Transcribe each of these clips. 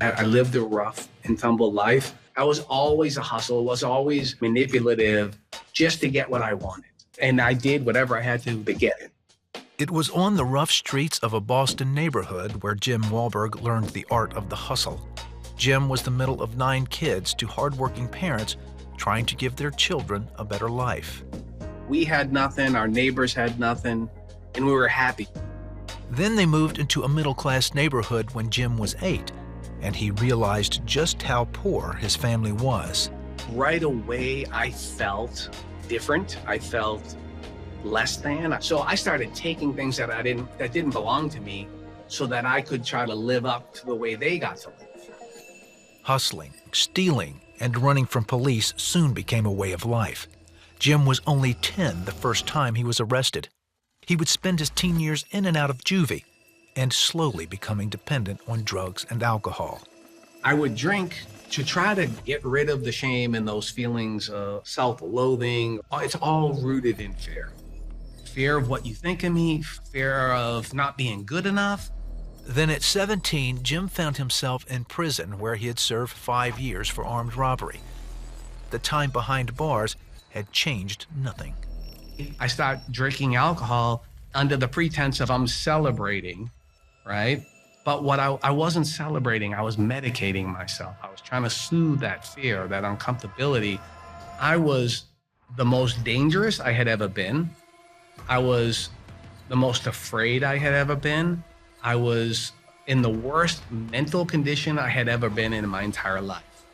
I lived a rough and tumble life. I was always a hustler, was always manipulative just to get what I wanted. And I did whatever I had to get it. It was on the rough streets of a Boston neighborhood where Jim Wahlberg learned the art of the hustle. Jim was the middle of 9 kids to hardworking parents trying to give their children a better life. We had nothing, our neighbors had nothing, and we were happy. Then they moved into a middle-class neighborhood when Jim was 8, and he realized just how poor his family was. Right away, I felt different. I felt less than. So I started taking things that didn't belong to me so that I could try to live up to the way they got to live. Hustling, stealing, and running from police soon became a way of life. Jim was only 10 the first time he was arrested. He would spend his teen years in and out of juvie and slowly becoming dependent on drugs and alcohol. I would drink to try to get rid of the shame and those feelings of self-loathing. It's all rooted in fear. Fear of what you think of me, fear of not being good enough. Then at 17, Jim found himself in prison where he had served 5 years for armed robbery. The time behind bars had changed nothing. I started drinking alcohol under the pretense of I'm celebrating, right? But what I wasn't celebrating, I was medicating myself. I was trying to soothe that fear, that uncomfortability. I was the most dangerous I had ever been. I was the most afraid I had ever been. I was in the worst mental condition I had ever been in my entire life.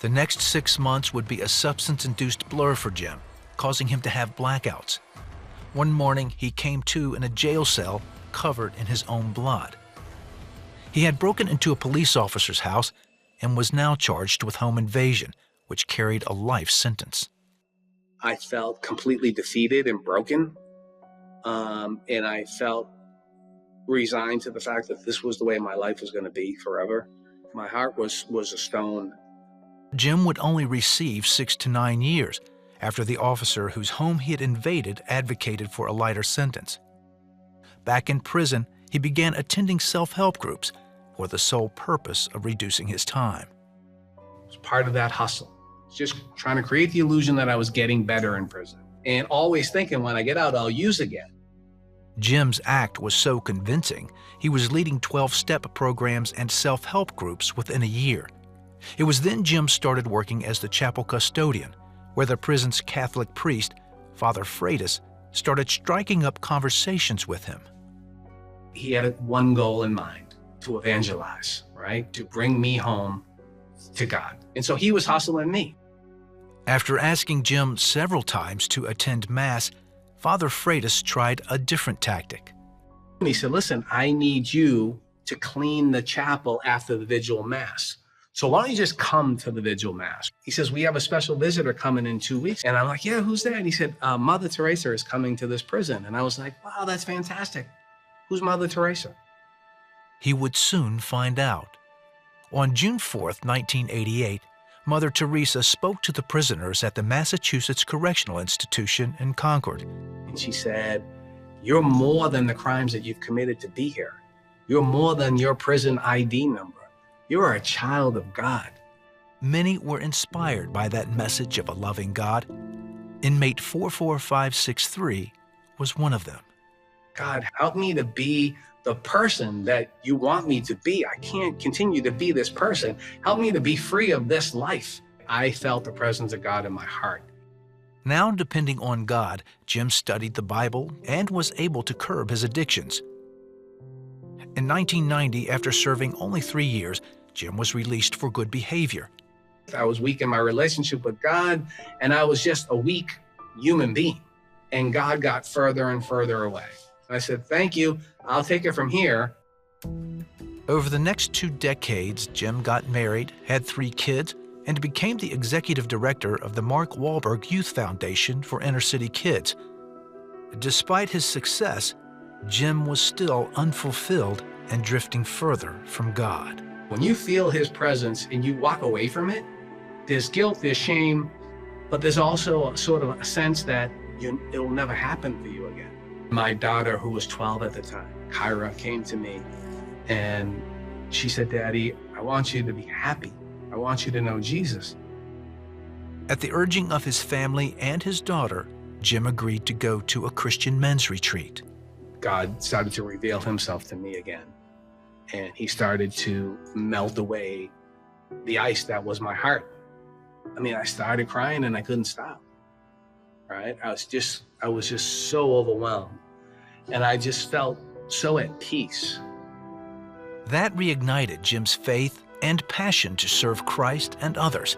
The next 6 months would be a substance-induced blur for Jim, causing him to have blackouts. One morning, he came to in a jail cell covered in his own blood. He had broken into a police officer's house and was now charged with home invasion, which carried a life sentence. I felt completely defeated and broken, and I felt resigned to the fact that this was the way my life was going to be forever. My heart was a stone. Jim would only receive 6 to 9 years after the officer whose home he had invaded advocated for a lighter sentence. Back in prison, he began attending self-help groups for the sole purpose of reducing his time. It was part of that hustle, just trying to create the illusion that I was getting better in prison and always thinking when I get out, I'll use again. Jim's act was so convincing, he was leading 12-step programs and self-help groups within a year. It was then Jim started working as the chapel custodian, where the prison's Catholic priest, Father Freitas, started striking up conversations with him. He had one goal in mind, to evangelize, right? To bring me home to God. And so he was hustling me. After asking Jim several times to attend Mass, Father Freitas tried a different tactic. He said, listen, I need you to clean the chapel after the vigil Mass. So why don't you just come to the vigil Mass? He says, we have a special visitor coming in 2 weeks. And I'm like, yeah, who's that? And he said, Mother Teresa is coming to this prison. And I was like, wow, that's fantastic. Who's Mother Teresa? He would soon find out. On June 4th, 1988, Mother Teresa spoke to the prisoners at the Massachusetts Correctional Institution in Concord. And she said, you're more than the crimes that you've committed to be here. You're more than your prison ID number. You are a child of God. Many were inspired by that message of a loving God. Inmate 44563 was one of them. God, help me to be the person that you want me to be. I can't continue to be this person. Help me to be free of this life. I felt the presence of God in my heart. Now depending on God, Jim studied the Bible and was able to curb his addictions. In 1990, after serving only 3 years, Jim was released for good behavior. I was weak in my relationship with God, and I was just a weak human being. And God got further and further away. I said, thank you, I'll take it from here. Over the next 2 decades, Jim got married, had 3 kids, and became the executive director of the Mark Wahlberg Youth Foundation for Inner City Kids. Despite his success, Jim was still unfulfilled and drifting further from God. When you feel his presence and you walk away from it, there's guilt, there's shame, but there's also sort of a sense that it'll never happen for you again. My daughter, who was 12 at the time, Kyra, came to me and She said, Daddy, I want you to be happy. I want you to know Jesus. At the urging of his family and his daughter, Jim agreed to go to a Christian men's retreat. God started to reveal himself to me again. And he started to melt away the ice that was my heart. I mean, I started crying and I couldn't stop, right? I was just so overwhelmed. And I just felt so at peace. That reignited Jim's faith and passion to serve Christ and others.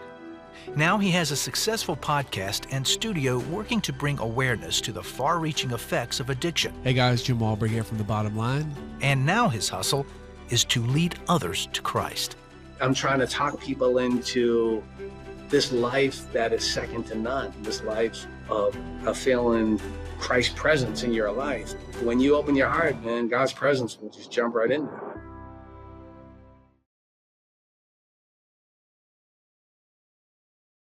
Now he has a successful podcast and studio working to bring awareness to the far-reaching effects of addiction. Hey guys, Jim Wahlberg here from The Bottom Line. And now his hustle is to lead others to Christ. I'm trying to talk people into this life that is second to none, this life of feeling Christ's presence in your life. When you open your heart, man, God's presence will just jump right in there.